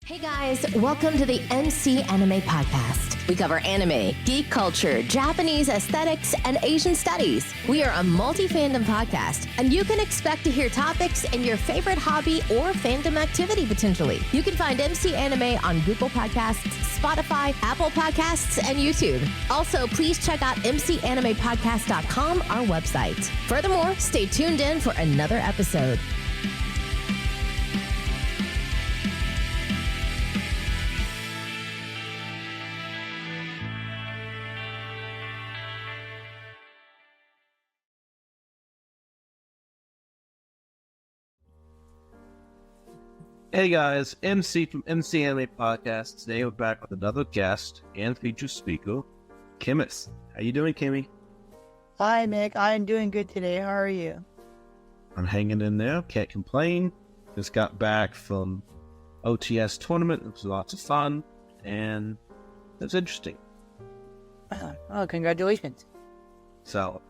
Hey guys, welcome to the MC Anime Podcast. We cover anime, geek culture, Japanese aesthetics, and Asian studies. We are a multi-fandom podcast, and you can expect to hear topics in your favorite hobby or fandom activity potentially. You can find MC Anime on Google Podcasts, Spotify, Apple Podcasts, and YouTube. Also, please check out mcanimepodcast.com, our website. Furthermore, stay tuned in for another episode. Hey guys, MC from MC Anime Podcast. Today we're back with another guest and featured speaker, Chemi. How you doing, Chemi? Hi, Mick. I'm doing good today. How are you? I'm hanging in there. Can't complain. Just got back from OTS tournament. It was lots of fun, and it was interesting. Oh, congratulations. So,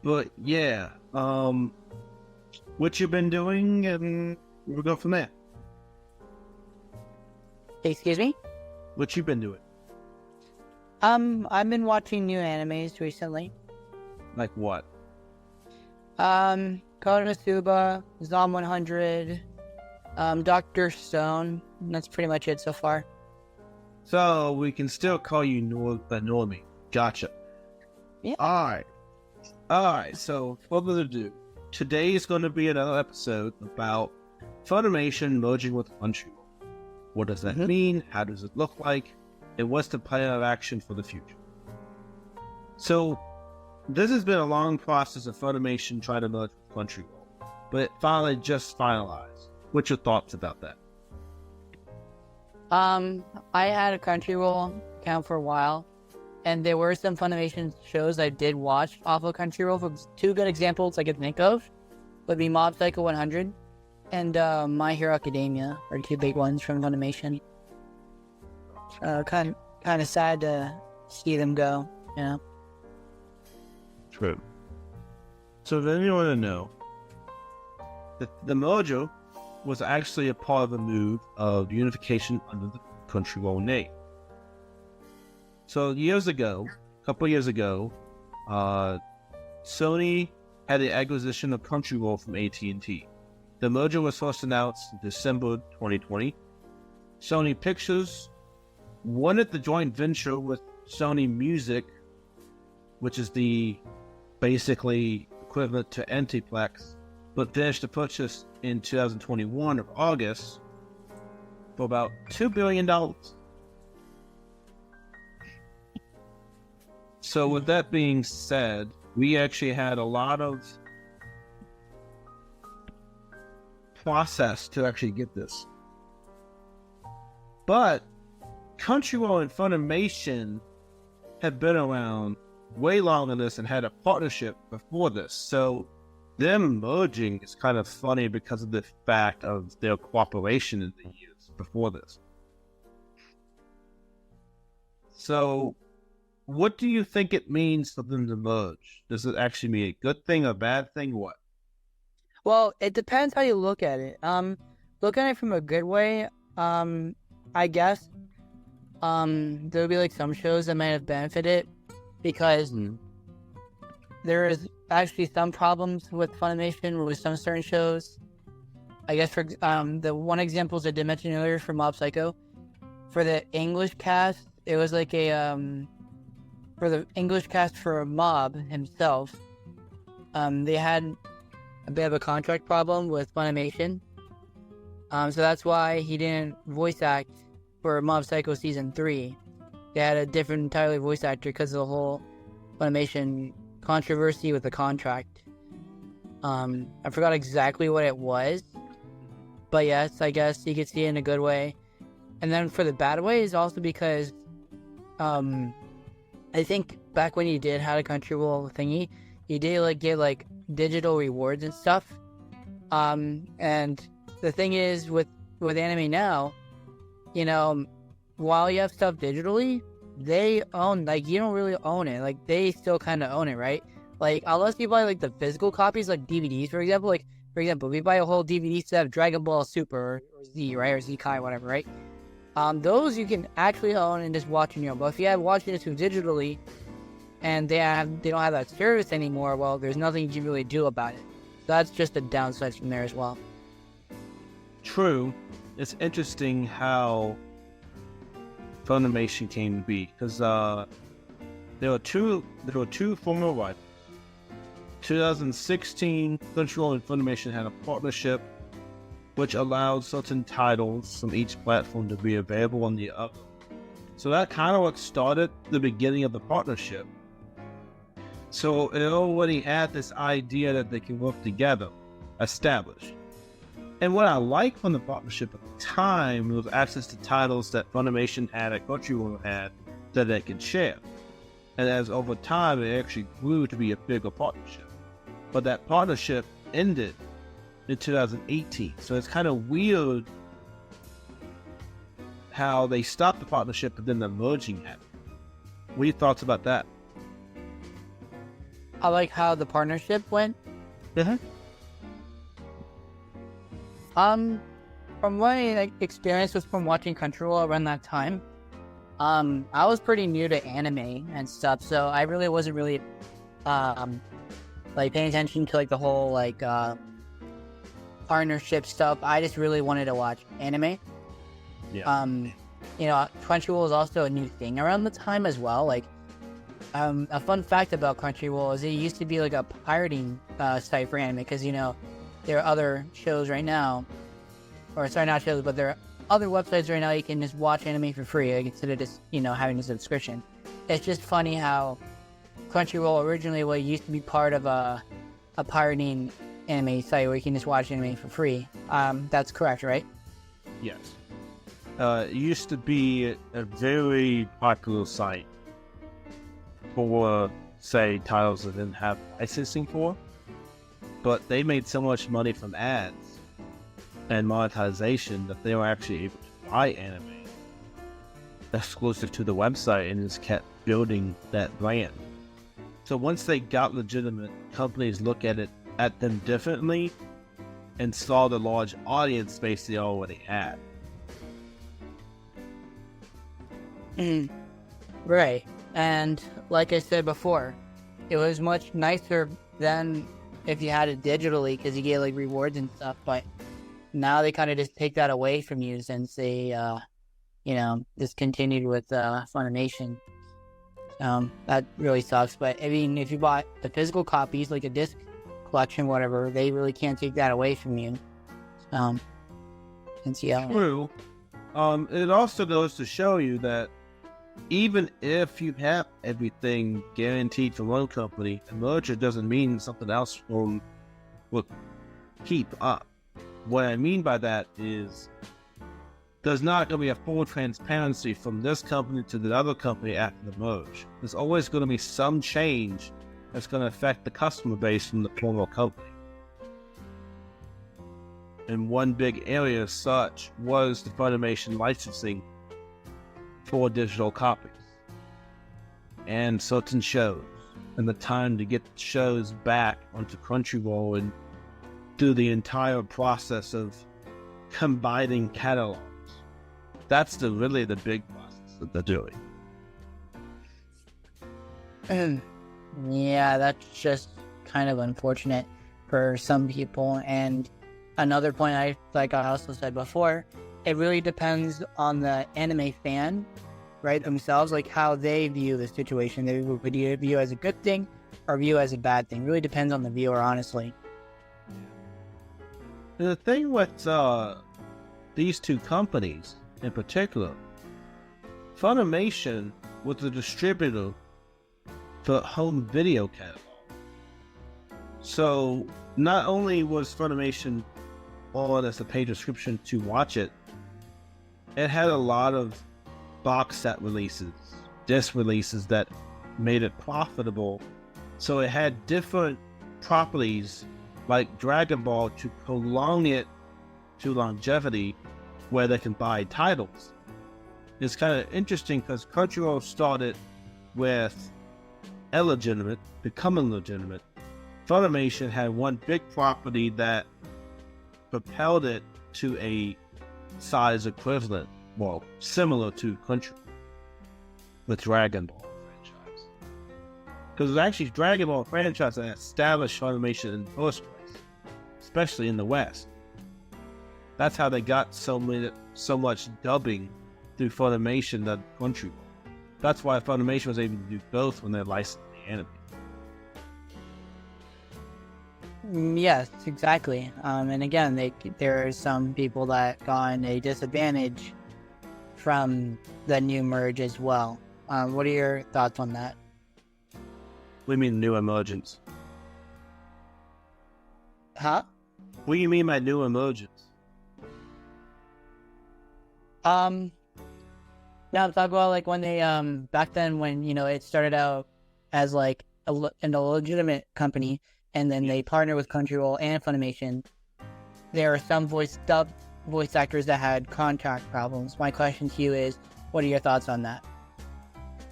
but yeah, what you been doing, and we'll go from there. Excuse me? What you been doing? I've been watching new animes recently. Like what? Konosuba, Zom 100, Dr. Stone. That's pretty much it so far. So we can still call you Normie. Gotcha. Yeah. Alright, so without further ado, today is going to be another episode about Funimation merging with Crunchyroll. What does that mean? How does it look like? And what's the plan of action for the future? So, this has been a long process of Funimation trying to merge with Crunchyroll, but it finally just finalized. What's your thoughts about that? I had a Crunchyroll account for a while, and there were some Funimation shows I did watch off of Crunchyroll. Two good examples I could think of would be Mob Psycho 100 and My Hero Academia are two big ones from Funimation. Kind of sad to see them go, you know? True. So then you want to know that the merger was actually a part of a move of unification under the Crunchyroll name. So a couple years ago, Sony had the acquisition of Crunchyroll from AT&T. The merger was first announced in December 2020. Sony Pictures wanted the joint venture with Sony Music, which is the basically equivalent to Antiplex, but finished the purchase in 2021 of August for about $2 billion. So with that being said, we actually had a lot of process to actually get this. But Crunchyroll and Funimation have been around way longer than this and had a partnership before this. So them merging is kind of funny because of the fact of their cooperation in the years before this. So what do you think it means for them to merge? Does it actually mean a good thing, a bad thing, what? Well, it depends how you look at it. Look at it from a good way, I guess, there'll be like some shows that might have benefited because there is actually some problems with Funimation with some certain shows. I guess for the one examples I did mention earlier for Mob Psycho, for the English cast, it was like for the English cast for Mob himself, they had a bit of a contract problem with Funimation. So that's why he didn't voice act for Mob Psycho Season 3. They had a different entirely voice actor because of the whole Funimation controversy with the contract. I forgot exactly what it was, but yes, I guess you could see it in a good way. And then for the bad way is also because I think back when you did have a Crunchyroll thingy, you did like get like digital rewards and stuff. And the thing is with anime now, you know, while you have stuff digitally, they own, like, you don't really own it. Like, they still kind of own it, right? Like, unless you buy, like, the physical copies, like DVDs, for example. Like, for example, we buy a whole DVD set of Dragon Ball Super or Z, right? Or Z Kai, whatever, right? those you can actually own and just watch on your own. But if you have watching it digitally and they don't have that service anymore, well, there's nothing you can really do about it. So that's just a downside from there as well. True. It's interesting how Funimation came to be, because there were two former rivals. 2016, Crunchyroll and Funimation had a partnership which allowed certain titles from each platform to be available on the other. So that kind of what started the beginning of the partnership. So it already had this idea that they can work together established. And what I liked from the partnership at the time was access to titles that Funimation had and Crunchyroll had that they could share. And as over time, it actually grew to be a bigger partnership. But that partnership ended in 2018. So it's kind of weird how they stopped the partnership and then the merging happened. What are your thoughts about that? I like how the partnership went. Mm-hmm. From my experience was from watching Crunchyroll around that time. I was pretty new to anime and stuff, so I really wasn't really paying attention to the whole partnership stuff. I just really wanted to watch anime. Yeah. Crunchyroll was also a new thing around the time as well. A fun fact about Crunchyroll is it used to be a pirating site for anime, because there are other shows right now, or sorry, not shows, but there are other websites right now you can just watch anime for free instead of just having a subscription. It's just funny how Crunchyroll originally used to be part of a pirating anime site where you can just watch anime for free. That's correct, right? Yes. It used to be a very popular site for, say, titles that didn't have licensing for, but they made so much money from ads and monetization that they were actually able to buy anime exclusive to the website and just kept building that brand. So once they got legitimate, companies look at them differently and saw the large audience base they already had. Right. And like I said before, it was much nicer than if you had it digitally, because you get rewards and stuff, but now they kind of just take that away from you since they discontinued with Funimation. That really sucks. But I mean, if you bought the physical copies, like a disc collection, whatever, they really can't take that away from you. True. It also goes to show you that even if you have everything guaranteed from one company, a merger doesn't mean something else will keep up. What I mean by that is there's not going to be a full transparency from this company to the other company after the merge. There's always going to be some change that's going to affect the customer base from the former company. And one big area as such was the Funimation licensing for digital copies and certain shows, and the time to get shows back onto Crunchyroll and do the entire process of combining catalogs. That's really the big process that they're doing. Yeah, that's just kind of unfortunate for some people. And another point, I also said before, it really depends on the anime fan, right, themselves, how they view the situation. They would view as a good thing or view as a bad thing. It really depends on the viewer, honestly. The thing with these two companies in particular, Funimation was the distributor for home video catalog. So not only was Funimation on as a paid subscription to watch it, it had a lot of box set releases, disc releases that made it profitable. So it had different properties like Dragon Ball to prolong it to longevity where they can buy titles. It's kind of interesting because Crunchyroll started with illegitimate, becoming legitimate. Funimation had one big property that propelled it to a size equivalent well, similar to Crunchyroll with Dragon Ball franchise. Because it was actually Dragon Ball franchise that established Funimation in the first place, especially in the West. That's how they got so much dubbing through Funimation than Crunchyroll. That's why Funimation was able to do both when they licensed the anime. Yes, exactly. And again, there are some people that got a disadvantage from the new merge as well. What are your thoughts on that? What do you mean new emergence? Huh? What do you mean by new emergence? Now I'm talking about like when they back then when it started out as like a legitimate company, and then they partnered with Crunchyroll and Funimation. There are some voice actors that had contract problems. My question to you is, what are your thoughts on that?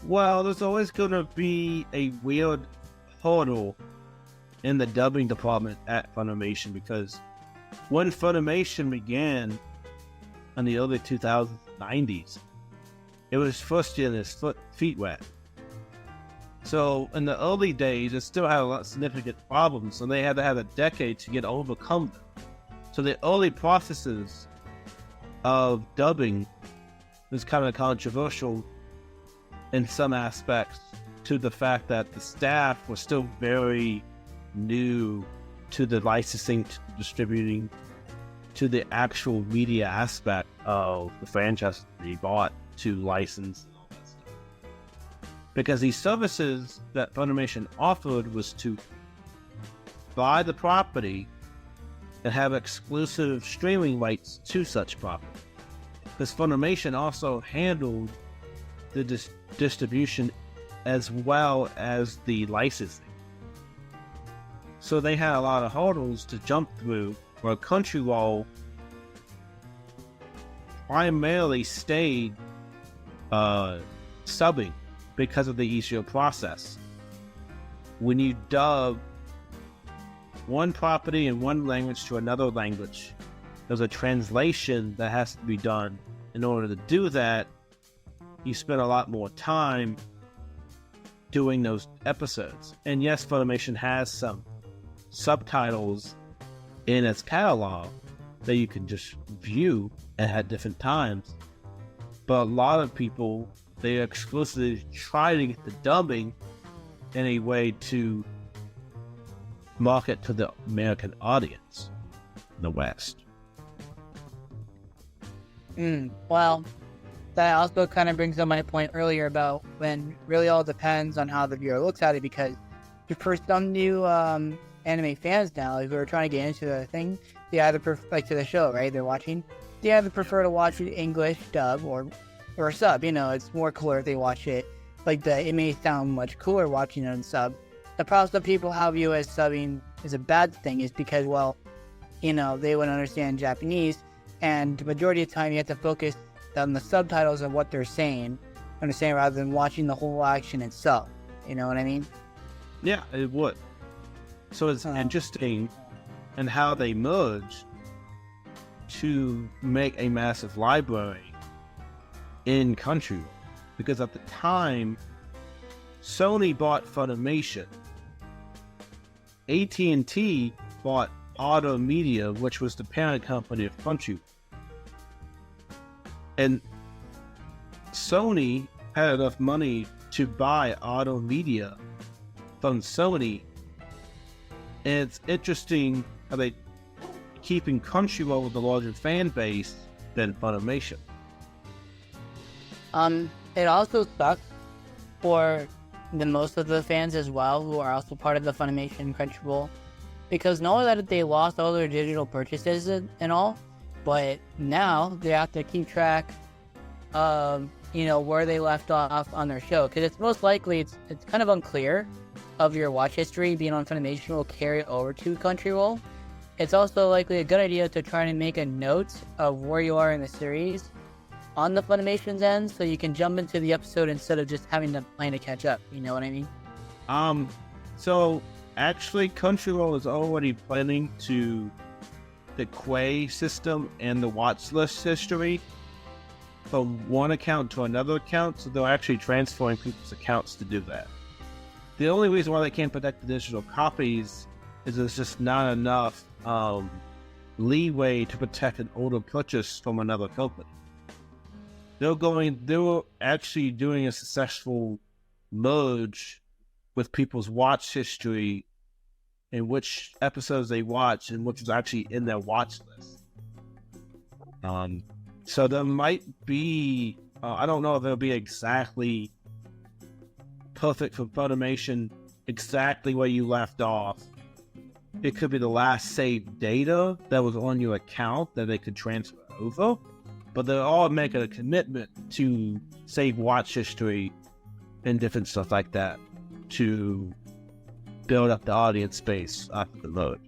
Well, there's always going to be a weird hurdle in the dubbing department at Funimation, because when Funimation began in the early 2090s, it was first getting its feet wet. So in the early days, it still had a lot of significant problems, and they had to have a decade to overcome them. So the early processes of dubbing was kind of controversial in some aspects, to the fact that the staff was still very new to the licensing, to the distributing, to the actual media aspect of the franchise they bought to license and all that stuff. Because these services that Funimation offered was to buy the property and have exclusive streaming rights to such property. Because Funimation also handled the distribution as well as the licensing. So they had a lot of hurdles to jump through, where Crunchyroll primarily stayed subbing because of the easier process. When you dub one property in one language to another language, there's a translation that has to be done. In order to do that, you spend a lot more time doing those episodes. And yes, Funimation has some subtitles in its catalog that you can just view at different times. But a lot of people, they exclusively try to get the dubbing in a way to market to the American audience in the West. Well, that also kind of brings up my point earlier about when really all depends on how the viewer looks at it, because for some new anime fans now who are trying to get into the thing, they either to the show, right? They're watching. They either prefer to watch it English dub or sub. It's more cooler if they watch it. It may sound much cooler watching it on sub. The problem that people have view as subbing is a bad thing is because, well, they wouldn't understand Japanese, and the majority of the time you have to focus on the subtitles of what they're saying, rather than watching the whole action itself. You know what I mean? Yeah, it would. So it's interesting in how they merge to make a massive library in Crunchyroll. Because at the time, Sony bought Funimation. AT&T bought Auto Media, which was the parent company of Crunchyroll. And Sony had enough money to buy Auto Media from Sony. And it's interesting how they keeping Crunchyroll with a larger fan base than Funimation. It also sucks for the most of the fans as well, who are also part of the Funimation and Crunchyroll, because not only that they lost all their digital purchases and all, but now they have to keep track of where they left off on their show, because it's most likely it's kind of unclear of your watch history being on Funimation will carry over to Crunchyroll. It's also likely a good idea to try and make a note of where you are in the series on the Funimation's end, so you can jump into the episode instead of just having to plan to catch up. You know what I mean? So actually, Crunchyroll is already planning to the Quay system and the watch list history from one account to another account, so they're actually transferring people's accounts to do that. The only reason why they can't protect the digital copies is there's just not enough leeway to protect an older purchase from another company. They were actually doing a successful merge with people's watch history and which episodes they watch and which was actually in their watch list. So there might be, I don't know if it'll be exactly perfect for Funimation, exactly where you left off. It could be the last saved data that was on your account that they could transfer over, but they're all making a commitment to save watch history and different stuff like that to build up the audience base after the merge.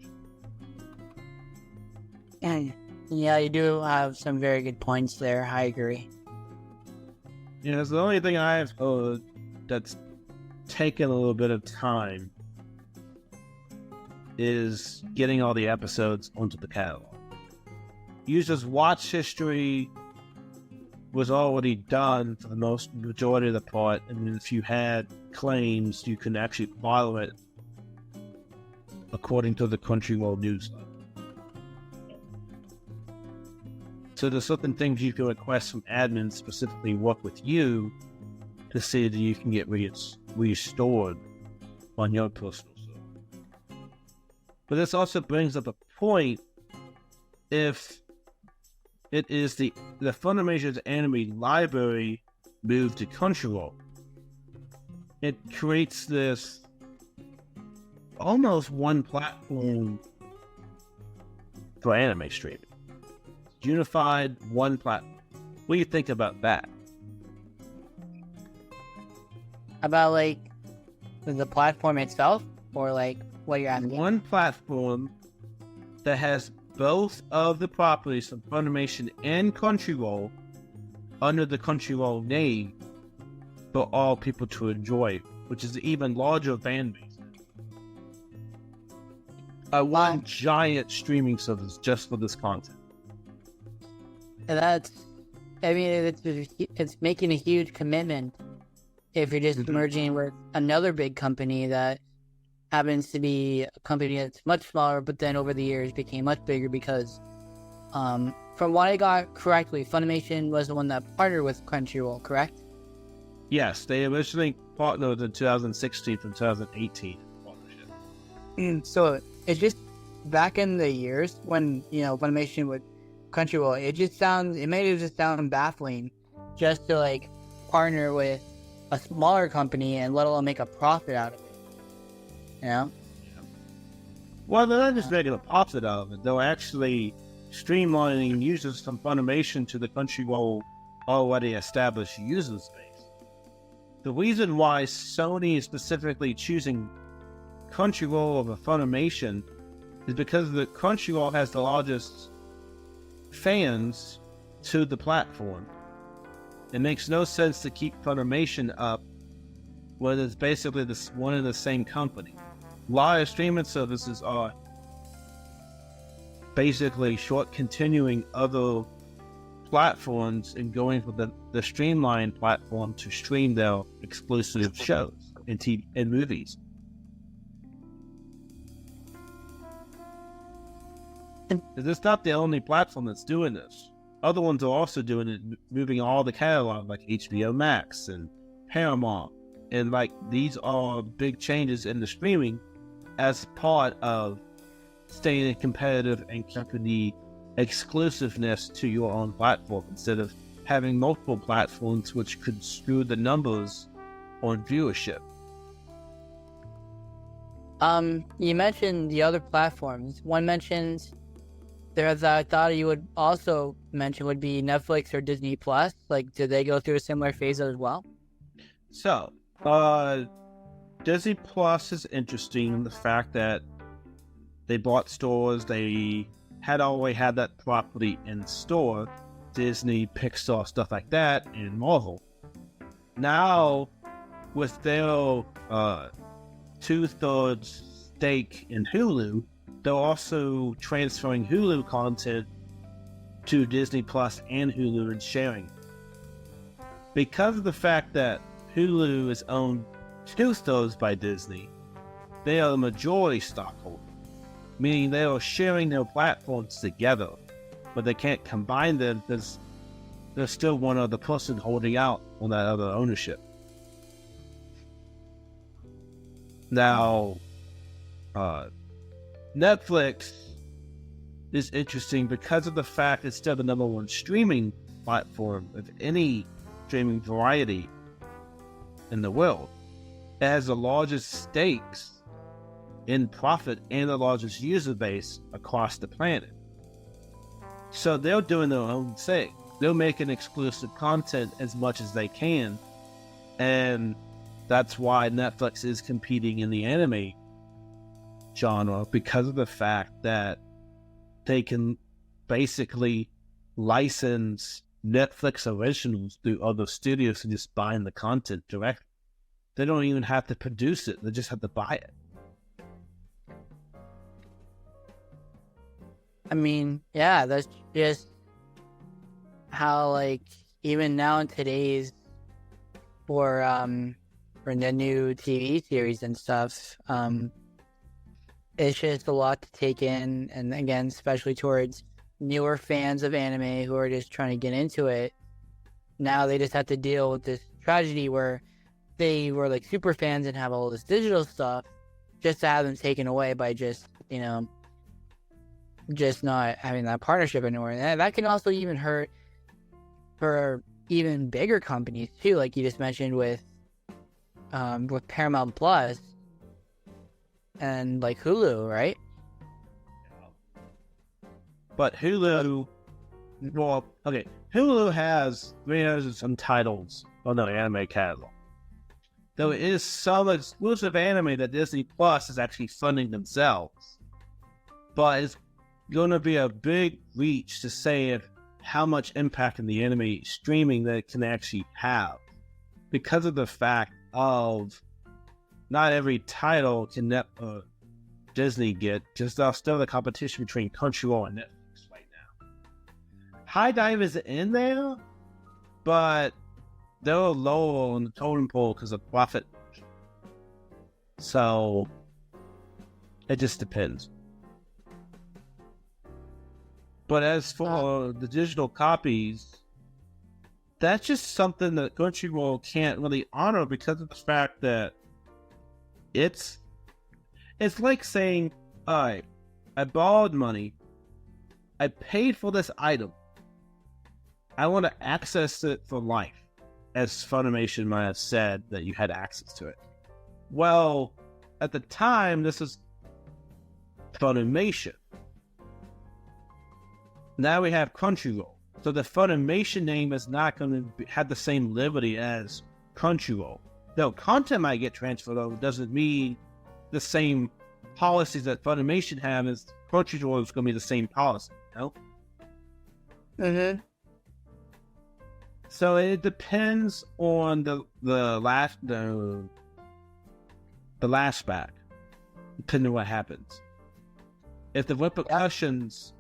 And yeah, you do have some very good points there. I agree. Yeah, it's the only thing I've heard that's taken a little bit of time is getting all the episodes onto the catalog. Users' watch history was already done for the majority of the part, and if you had claims, you can actually follow it according to the Crunchyroll newsletter. So there's certain things you can request from admins specifically work with you to see that you can get restored on your personal server. But this also brings up a point: if it is the Funimation's anime library moved to Crunchyroll, it creates this almost one platform for anime streaming. Unified one platform. What do you think about that? About like the platform itself, or like what you're asking? One platform that has both of the properties from Funimation and Crunchyroll under the Crunchyroll name for all people to enjoy, which is an even larger fan base. One giant streaming service just for this content. And that's, I mean, it's making a huge commitment if you're just merging with another big company that happens to be a company that's much smaller, but then over the years became much bigger because, from what I got correctly, Funimation was the one that partnered with Crunchyroll, correct? Yes, they originally partnered in 2016 from 2018 partnership. And so it's just back in the years when, Funimation would Crunchyroll, it made it just sound baffling just to like partner with a smaller company and let alone make a profit out of it. Yeah. Well, they're not just making a profit out of it. They're actually streamlining users from Funimation to the Crunchyroll already established user space. The reason why Sony is specifically choosing Crunchyroll over Funimation is because the Crunchyroll has the largest fans to the platform. It makes no sense to keep Funimation up when it's basically one and the same company. Live streaming services are basically continuing other platforms and going for the streamline platform to stream their exclusive shows and movies. It's not the only platform that's doing this. Other ones are also doing it, moving all the catalog like HBO Max and Paramount. And like these are big changes in the streaming as part of staying competitive and keeping the exclusiveness to your own platform instead of having multiple platforms which could screw the numbers on viewership. You mentioned the other platforms. One mentions that I thought you would also mention would be Netflix or Disney Plus. Like, did they go through a similar phase as well? So, Disney Plus is interesting in the fact that they bought stores. They had always had that property in store, Disney, Pixar, stuff like that, and Marvel. Now, with their 2/3 stake in Hulu, they're also transferring Hulu content to Disney Plus and Hulu and sharing. because of the fact that Hulu is owned two-thirds by Disney, they are the majority stockholder, meaning they are sharing their platforms together, but they can't combine them because there's still one other person holding out on that other ownership. Now, Netflix is interesting because of the fact it's still the number one streaming platform of any streaming variety in the world. It has the largest stakes in profit and the largest user base across the planet. So they're doing their own thing. They're making exclusive content as much as they can, and that's why Netflix is competing in the anime genre, because of the fact that they can basically license Netflix originals through other studios and just buying the content directly. They don't even have to produce it, they just have to buy it. I mean, yeah, that's just how, like, even now in today's for the new TV series and stuff, it's just a lot to take in, and again, especially towards newer fans of anime who are just trying to get into it. Now they just have to deal with this tragedy where they were like super fans and have all this digital stuff, just to have them taken away by just, you know, just not having that partnership anymore. And that can also even hurt for even bigger companies too, like you just mentioned with Paramount Plus and like Hulu, right? But Hulu, well, okay, Hulu has 300 and some titles on their anime catalog. There is some exclusive anime that Disney Plus is actually funding themselves. But it's going to be a big reach to say how much impact in the anime streaming that it can actually have, because of the fact of not every title can Disney get, just still the competition between Crunchyroll and Netflix right now. High Dive is in there, but they're lower on the totem pole because of profit. So it just depends. But as for the digital copies, that's just something that Crunchyroll can't really honor because of the fact that it's like saying, all right, I borrowed money, I paid for this item, I want to access it for life, as Funimation might have said that you had access to it. Well, at the time, this is Funimation. Now we have Crunchyroll. So the Funimation name is not going to have the same liberty as Crunchyroll. Though content might get transferred over, doesn't mean the same policies that Funimation have as Crunchyroll is going to be the same policy, you know? Mm-hmm. So it depends on the last back, depending on what happens. If the repercussions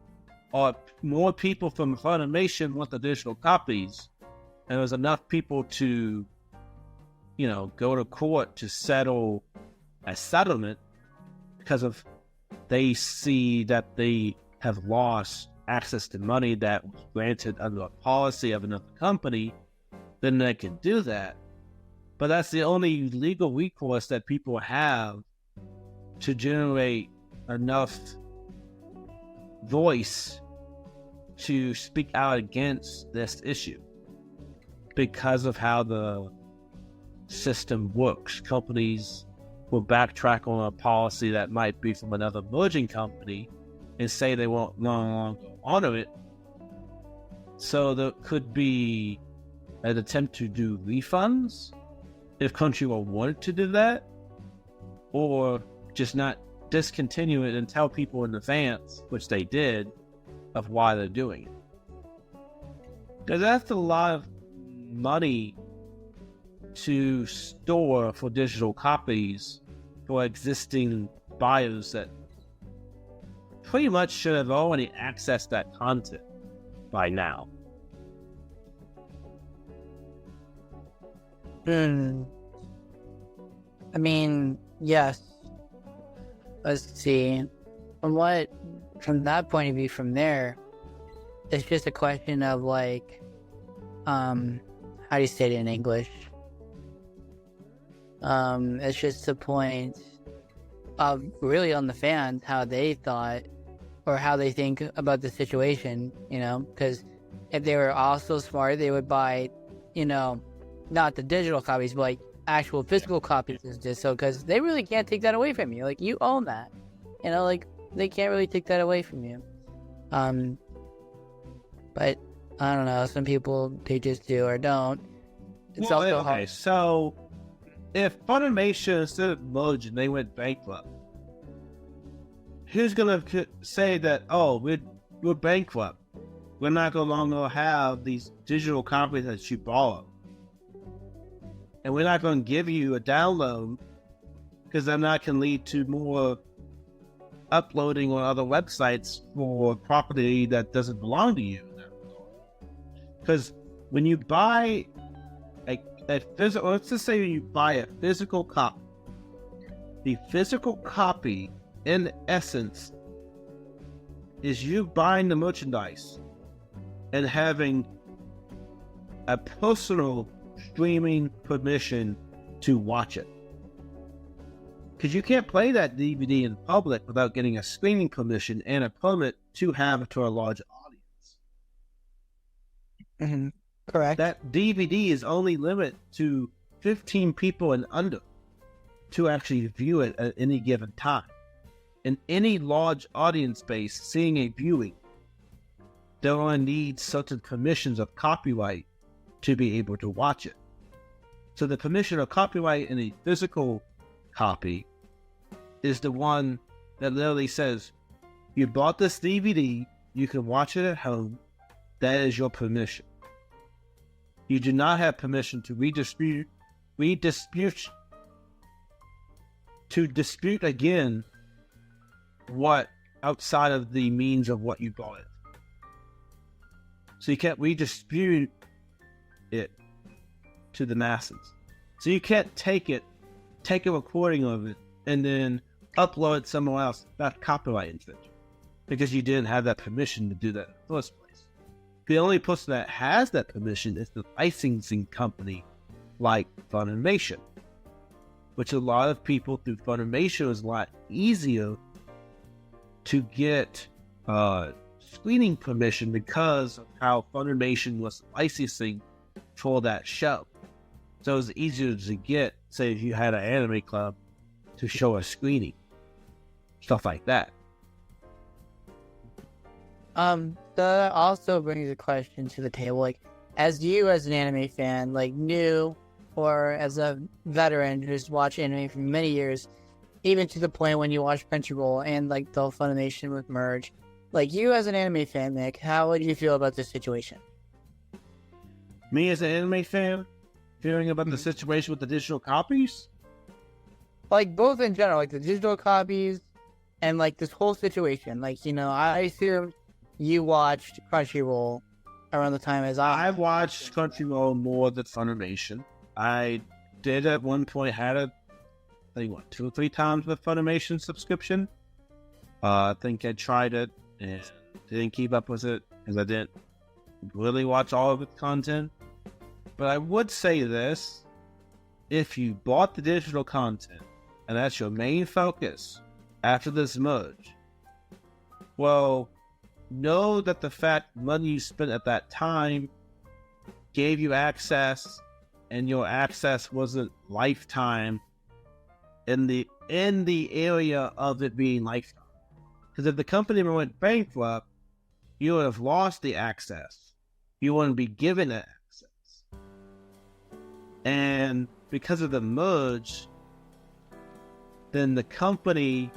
are more people from Funimation want the digital copies, and there's enough people to, you know, go to court to settle a settlement because of they see that they have lost access to money that was granted under a policy of another company, then they can do that. But that's the only legal recourse that people have to generate enough voice to speak out against this issue, because of how the system works. Companies will backtrack on a policy that might be from another merging company and say they won't no longer honor it. So there could be an attempt to do refunds if Crunchyroll wanted to do that, or just not discontinue it and tell people in advance, which they did, of why they're doing it. Because that's a lot of money to store for digital copies for existing buyers that pretty much should have already accessed that content by now. Hmm. I mean, yes. Let's see. From that point of view, from there, it's just a question of like, how do you say it in English? It's just a point of really on the fans, how they thought or how they think about the situation, because if they were also smart, they would buy, not the digital copies, but like actual physical copies just so, because they really can't take that away from you. Like, you own that, like they can't really take that away from you. But I don't know, some people, they just do or don't. It's also okay, hard. so if Funimation, instead of merging, they went bankrupt, who's gonna say that, oh, we're bankrupt, we're not gonna longer have these digital copies that you borrow, and we're not gonna give you a download, because then that can lead to more uploading on other websites for property that doesn't belong to you. Because when you buy a physical, let's just say you buy a physical copy, the physical copy in essence is you buying the merchandise and having a personal streaming permission to watch it. Because you can't play that DVD in public without getting a streaming permission and a permit to have it to a large audience. Mm-hmm. Correct. That DVD is only limited to 15 people and under to actually view it at any given time. In any large audience base seeing a viewing, they'll only need certain permissions of copyright to be able to watch it. So the permission of copyright in a physical copy is the one that literally says, you bought this DVD, you can watch it at home, that is your permission. You do not have permission to dispute again what outside of the means of what you bought it. So you can't redistribute it to the masses. So you can't take a recording of it and then upload it somewhere else. That's copyright infringement, because you didn't have that permission to do that in the first place. The only person that has that permission is the licensing company like Funimation, which a lot of people through Funimation is a lot easier to get screening permission because of how Funimation was licensing for that show. So it was easier to get, say, if you had an anime club, to show a screening. Stuff like that. That also brings a question to the table. Like, as an anime fan, like new or as a veteran who's watched anime for many years, even to the point when you watch Crunchyroll and like the Funimation with merge, like you as an anime fan, Nick, how would you feel about this situation? Me as an anime fan, feeling about the situation with the digital copies? Like both in general, like the digital copies and like this whole situation. Like, I assume you watched Crunchyroll around the time as I watched Crunchyroll more than Funimation. I did at one point had I think 2 or 3 times with Funimation subscription. I think I tried it and didn't keep up with it because I didn't really watch all of its content. But I would say this: if you bought the digital content and that's your main focus after this merge, well, know that the fact money you spent at that time gave you access, and your access wasn't lifetime in the area of it being lifetime. Because if the company went bankrupt, you would have lost the access. You wouldn't be given that access. And because of the merge, then the company,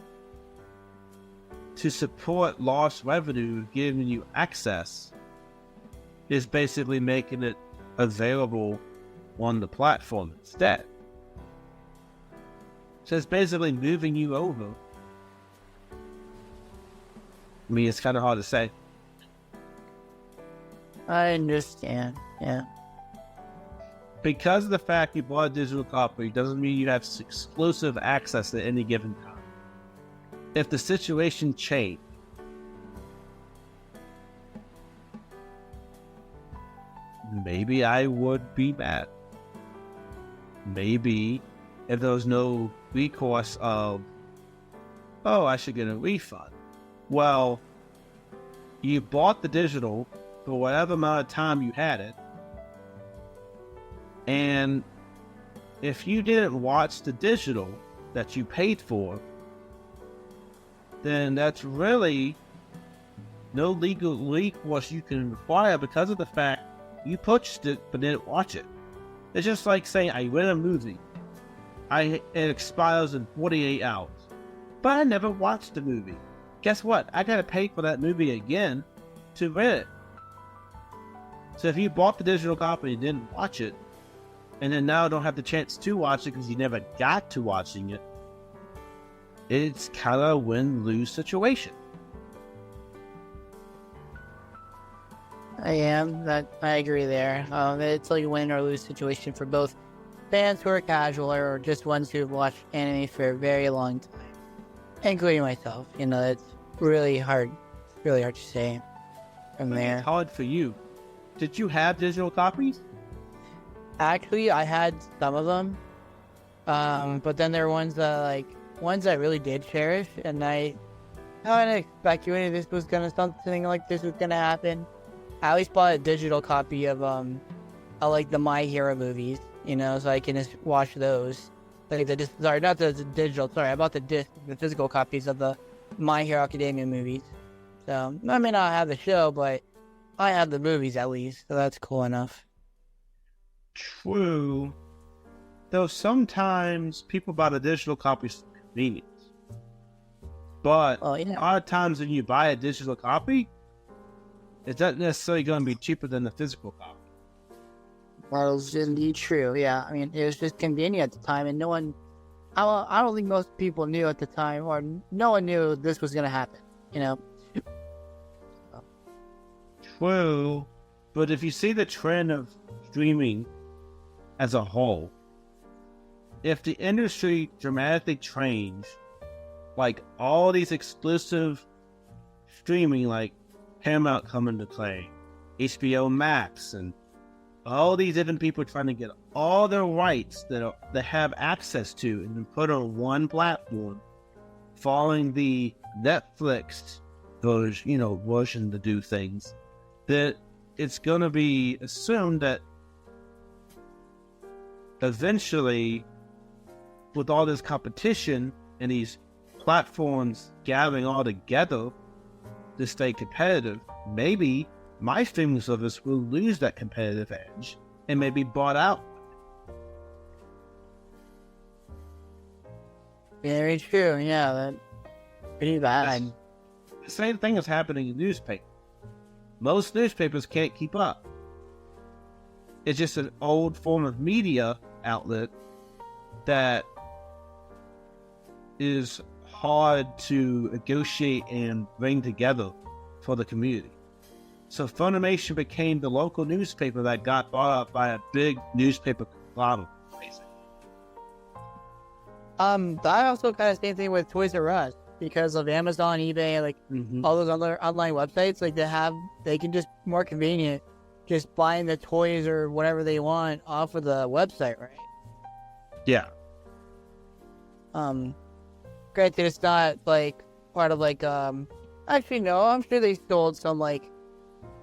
to support lost revenue, giving you access, is basically making it available on the platform instead. So it's basically moving you over. I mean, it's kind of hard to say. I understand, yeah. because of the fact you bought a digital copy doesn't mean you have exclusive access at any given time. If the situation changed, maybe I would be mad. Maybe if there was no recourse of, oh, I should get a refund. Well, you bought the digital for whatever amount of time you had it, and if you didn't watch the digital that you paid for, then that's really no legal recourse you can require because of the fact you purchased it but didn't watch it. It's just like saying I rent a movie. It expires in 48 hours. But I never watched the movie. Guess what? I gotta pay for that movie again to rent it. So if you bought the digital copy and didn't watch it, and then now don't have the chance to watch it because you never got to watching it, it's kind of a win-lose situation. I agree there. It's like a win or lose situation for both fans who are casual or just ones who've watched anime for a very long time, including myself. You know, it's really hard to say from there. It's hard for you. Did you have digital copies? Actually, I had some of them, but then there were ones that really did cherish, and I kind of speculated this was something like this was gonna happen. I at least bought a digital copy of like the My Hero movies, you know, so I can just watch those. Like not the digital. Sorry, I bought the physical copies of the My Hero Academia movies. So I may not have the show, but I have the movies at least, so that's cool enough. True. Though sometimes people buy the digital copies for convenience. But a lot of times when you buy a digital copy, it's not necessarily going to be cheaper than the physical copy. That was indeed true, yeah. I mean, it was just convenient at the time, and no one... I don't think most people knew at the time, or no one knew this was going to happen, you know? True. But if you see the trend of streaming as a whole, if the industry dramatically changed, like all these exclusive streaming, like Paramount coming to play, HBO Max, and all these different people trying to get all their rights that have access to and then put on one platform, following the Netflix version to do things, that it's going to be assumed that eventually, with all this competition and these platforms gathering all together to stay competitive, maybe my streaming service will lose that competitive edge and may be bought out. Very true, yeah, that's pretty bad. The same thing is happening in newspapers. Most newspapers can't keep up. It's just an old form of media outlet that is hard to negotiate and bring together for the community. So Funimation became the local newspaper that got bought up by a big newspaper conglomerate. That also kind of same thing with Toys R Us, because of Amazon, eBay, like all those other online websites, like they can just more convenient just buying the toys or whatever they want off of the website, right? Yeah. Granted, it's not like part of like actually no, I'm sure they sold some like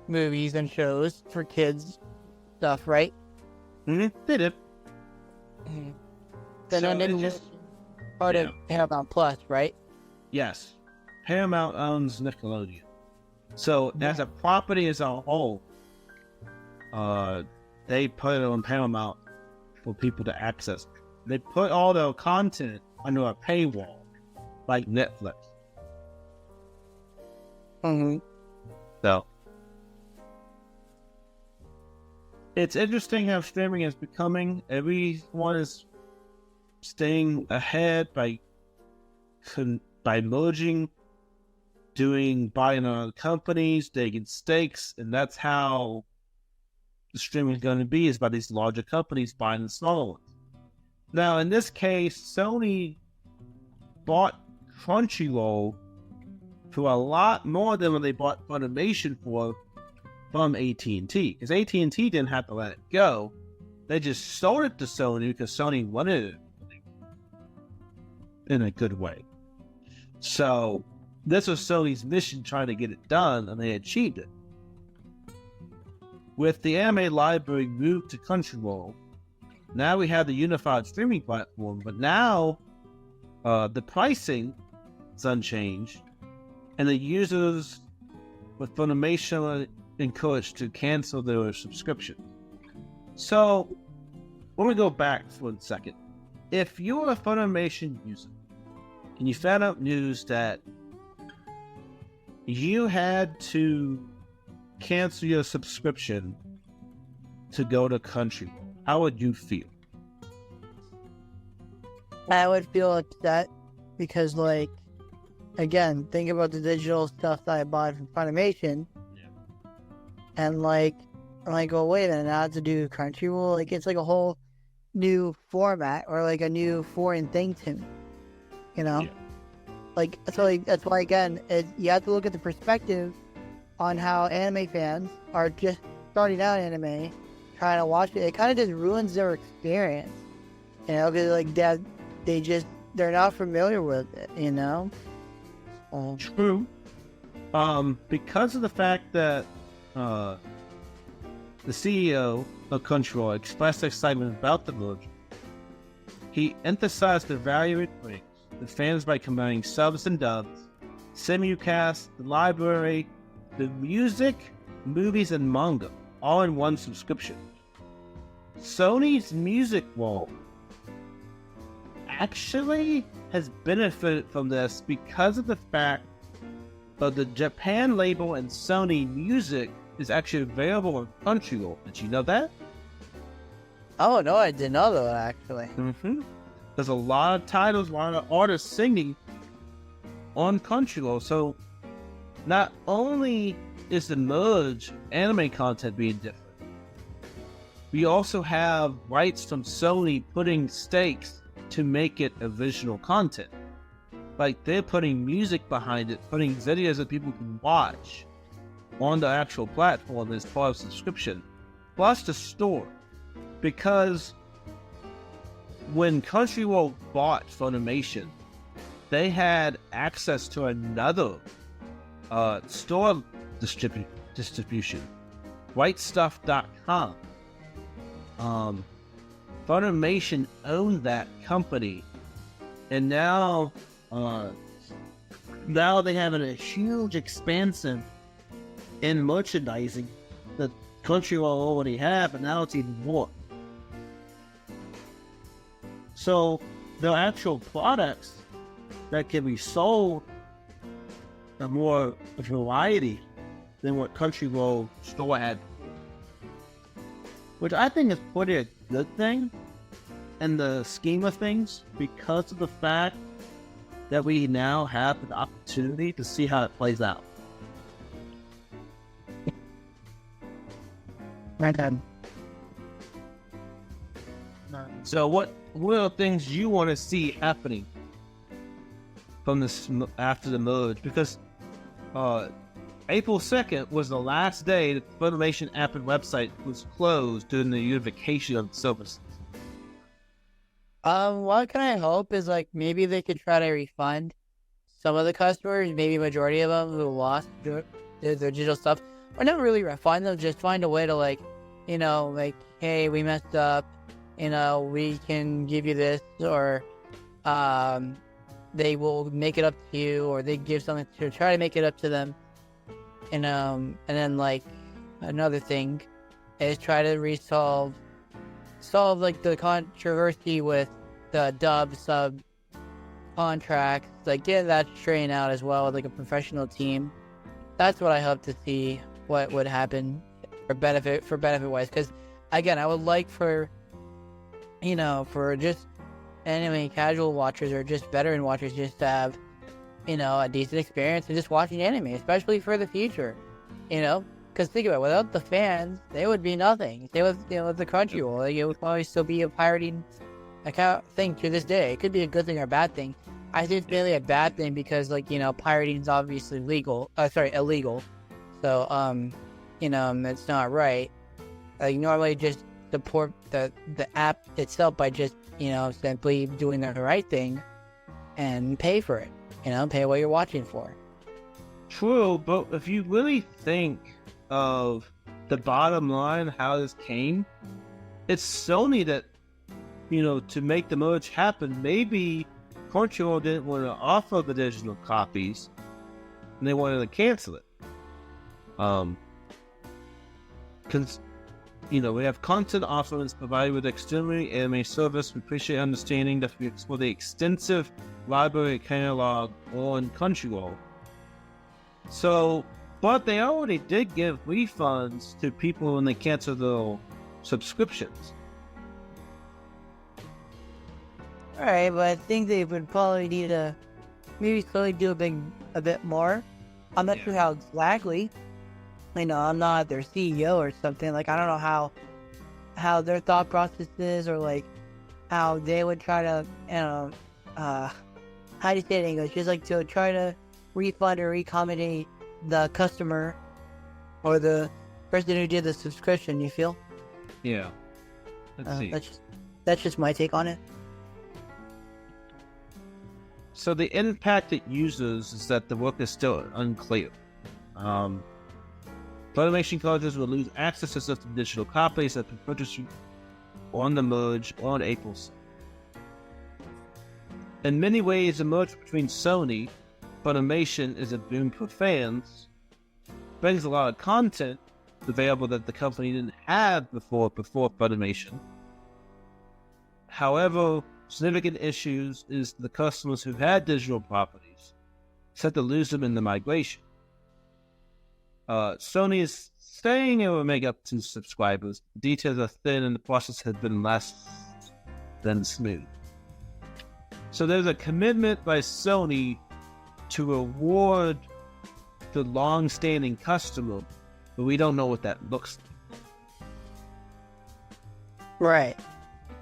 movies and shows for kids stuff, right? They did. Then so it's just part of Paramount Plus, right? Yes. Paramount owns Nickelodeon. So as a property as a whole, they put it on Paramount for people to access. They put all their content under a paywall, like Netflix. So it's interesting how streaming is becoming. Everyone is staying ahead by merging, buying other companies, taking stakes, and that's how the streaming is going to be is by these larger companies buying the smaller ones. Now, in this case, Sony bought Crunchyroll for a lot more than when they bought Funimation for from AT&T. Because AT&T didn't have to let it go. They just sold it to Sony because Sony wanted it in a good way. So this was Sony's mission, trying to get it done, and they achieved it. With the anime library moved to Crunchyroll, now we have the unified streaming platform, but now the pricing is unchanged, and the users with Funimation are encouraged to cancel their subscription. So, let me go back for a second. If you're a Funimation user, and you found out news that you had to cancel your subscription to go to Crunchyroll, how would you feel? I would feel upset because, like, again, think about the digital stuff that I bought from Funimation, and like, I'm like, oh wait a minute, I have to do Crunchyroll. Like, it's like a whole new format or like a new foreign thing to me, you know? Yeah. Like, so like, that's why again, you have to look at the perspective on how anime fans are just starting out anime, trying to watch it. It kind of just ruins their experience, you know, because like they're not familiar with it, you know. True. Because of the fact that the CEO of Crunchyroll expressed excitement about the merger, he emphasized the value it brings to fans by combining subs and dubs, simulcast, the library, the music, movies, and manga, all in one subscription. Sony's music wall actually has benefited from this because of the fact that the Japan label and Sony music is actually available on Crunchyroll. Did you know that? Oh no, I didn't know that actually. There's a lot of titles, a lot of artists singing on Crunchyroll. So not only is the merge anime content being different, we also have rights from Sony putting stakes to make it original content. Like, they're putting music behind it, putting videos that people can watch on the actual platform as part of subscription, plus the store. Because when Crunchyroll bought Funimation, they had access to another store distribution, rightstuff.com. Funimation owned that company, and now they have a huge expansion in merchandising that Crunchyroll already have, and now it's even more. So the actual products that can be sold are more variety than what Crunchyroll store had, which I think is pretty a good thing in the scheme of things, because of the fact that we now have an opportunity to see how it plays out. Right then. So what are the things you want to see happening from this after the merge? Because April 2nd was the last day that the Funimation app and website was closed during the unification of the services. What can I hope is, like, maybe they could try to refund some of the customers, maybe majority of them who lost their digital stuff, or not really refund them, just find a way to, like, you know, like, hey, we messed up, you know, we can give you this, or they will make it up to you, or they give something to try to make it up to them. And then, like, another thing is try to solve like the controversy with the dub sub contracts, like get that straightened out as well with like a professional team. That's what I hope to see what would happen for benefit wise, because again, I would like for just anime casual watchers or just veteran watchers just to have, you know, a decent experience of just watching anime, especially for the future. You know, Because think about it, without the fans, they would be nothing. They would, the Crunchyroll, like, it would probably still be a pirating account thing to this day. It could be a good thing or a bad thing. I think it's mainly a bad thing because, like, pirating is obviously illegal. So, it's not right. Like, normally just support the app itself by just, simply doing the right thing and pay for it. Pay what you're watching for. True, but if you really think of the bottom line, how this came, it's Sony that, to make the merge happen. Maybe Crunchyroll didn't want to offer the digital copies, and they wanted to cancel it. We have content offerings provided with extremely anime service. We appreciate understanding that we explore the extensive library catalog on Crunchyroll. So, but they already did give refunds to people when they cancel their subscriptions. Alright, but I think they would probably need to maybe slowly do a bit more. I'm not sure how exactly. I'm not their CEO or something. Like, I don't know how their thought process is, or like how they would try to, how do you say it in English? Just like to try to refund or accommodate the customer or the person who did the subscription. You feel? Yeah. Let's see. That's just my take on it. So the impact it uses is that the work is still unclear. Funimation colleges will lose access to certain digital copies that have been purchased on the merge on April 2nd. In many ways, the merge between Sony and Funimation is a boon for fans. Brings a lot of content available that the company didn't have before Funimation. However, significant issues is the customers who had digital properties set to lose them in the migration. Sony is saying it will make up to subscribers. Details are thin and the process has been less than smooth. So there's a commitment by Sony to reward the long-standing customer, but we don't know what that looks like. Right.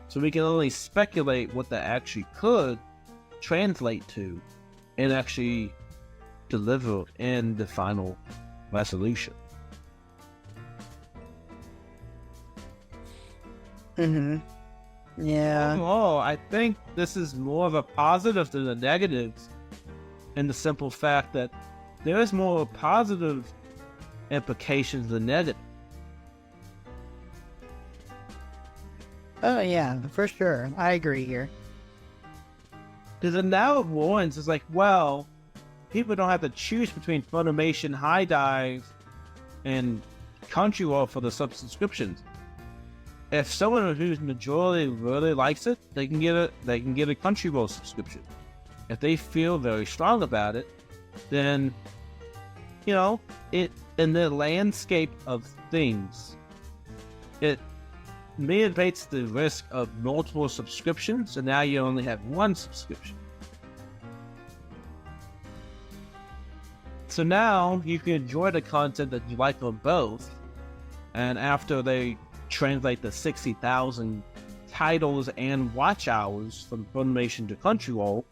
So we can only speculate what that actually could translate to and actually deliver in the final resolution. Yeah. Overall, I think this is more of a positive than a negative, in the simple fact that there is more positive implications than negative. Oh yeah, for sure. I agree here. Because now it warns, it's like, well, people don't have to choose between Funimation, High Dive, and Crunchyroll for the subscriptions. If someone whose majority really likes it, they can get a Crunchyroll subscription. If they feel very strong about it, then it in the landscape of things, it mitigates the risk of multiple subscriptions, and now you only have one subscription. So now you can enjoy the content that you like on both, and after they translate the 60,000 titles and watch hours from Funimation to Crunchyroll,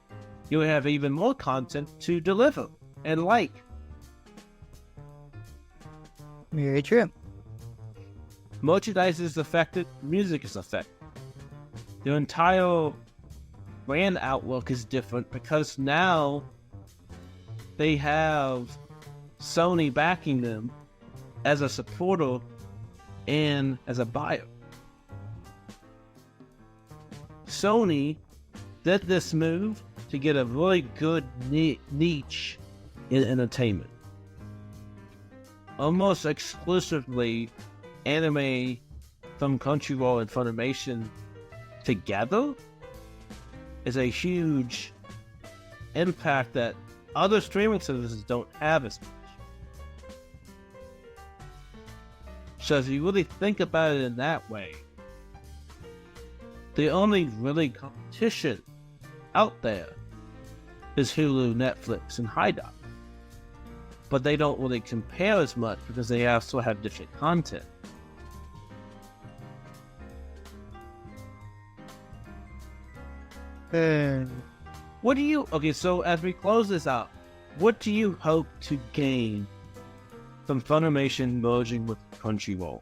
you'll have even more content to deliver and like. Very true. Merchandise is affected, music is affected. The entire brand outlook is different because now they have Sony backing them as a supporter and as a buyer. Sony did this move to get a really good niche in entertainment. Almost exclusively anime from Crunchyroll and Funimation together is a huge impact that other streaming services don't have as much. So if you really think about it in that way, the only really competition out there is Hulu, Netflix, and High Dive. but they don't really compare as much because they also have different content. What do you... Okay, so as we close this out, what do you hope to gain from Funimation merging with Crunchyroll?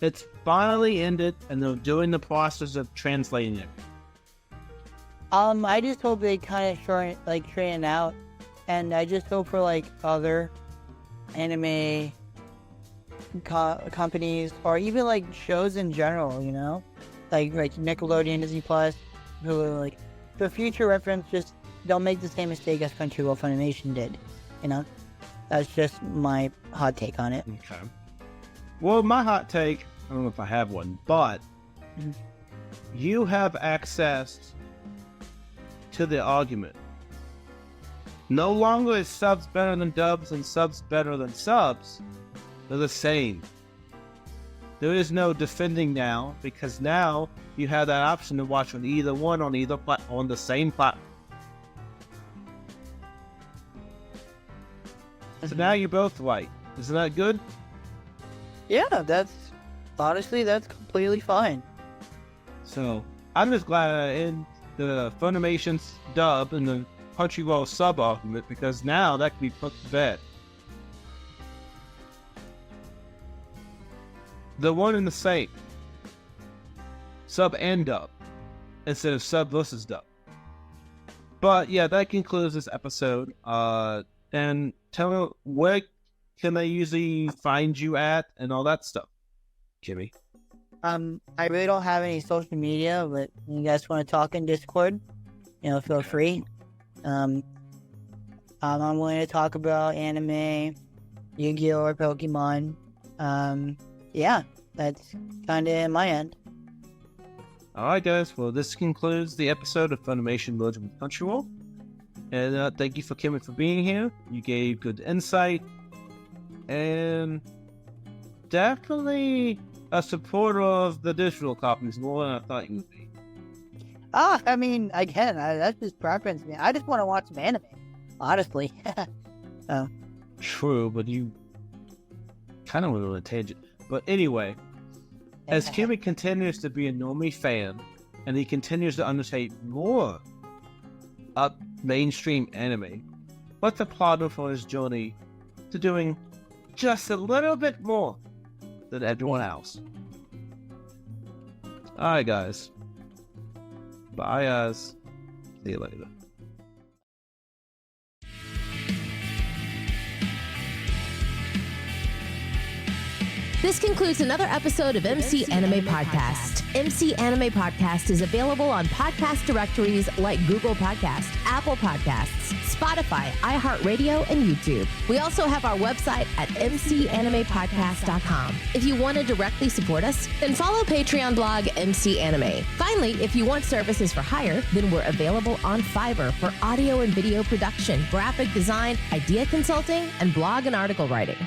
It's finally ended, and they're doing the process of translating it. I just hope they kind of straighten out, and I just hope for like other anime companies or even like shows in general, you know, like Nickelodeon, Disney Plus, Hulu, like for future reference, just don't make the same mistake as Crunchyroll Funimation did, you know. That's just my hot take on it. Okay. Well, my hot take, I don't know if I have one, but you have access to the argument. No longer is subs better than dubs and subs better than subs. They're the same. There is no defending now, because now you have that option to watch on either one on either on the same platform. So now you're both right. Isn't that good? Yeah, that's completely fine. So I'm just glad I end the Funimation's dub and the Crunchyroll sub argument, because now that can be put to bed. The one and the same. Sub and dub. Instead of sub versus dub. But yeah, that concludes this episode. And tell me, where can they usually find you at and all that stuff, Chemi? I really don't have any social media, but you guys want to talk in Discord, you know, feel free. I'm willing to talk about anime, Yu-Gi-Oh! Or Pokemon. Yeah, that's kind of my end. Alright guys, well this concludes the episode of Funimation merging with Crunchyroll. And thank you for Chemi for being here. You gave good insight. And definitely a supporter of the digital copies more than I thought you would be. I mean, again, that's just preference, man. I just want to watch some anime, honestly. Oh. True, but you kind of went on a tangent. But anyway, as Chemi continues to be a normie fan, and he continues to undertake more up mainstream anime, let's applaud him for his journey to doing just a little bit more than everyone else. Alright guys. Bye guys. See you later. This concludes another episode of MC Anime Podcast. MC Anime Podcast is available on podcast directories like Google Podcasts, Apple Podcasts, Spotify, iHeartRadio, and YouTube. We also have our website at mcanimepodcast.com. If you want to directly support us, then follow Patreon blog MC Anime. Finally, if you want services for hire, then we're available on Fiverr for audio and video production, graphic design, idea consulting, and blog and article writing.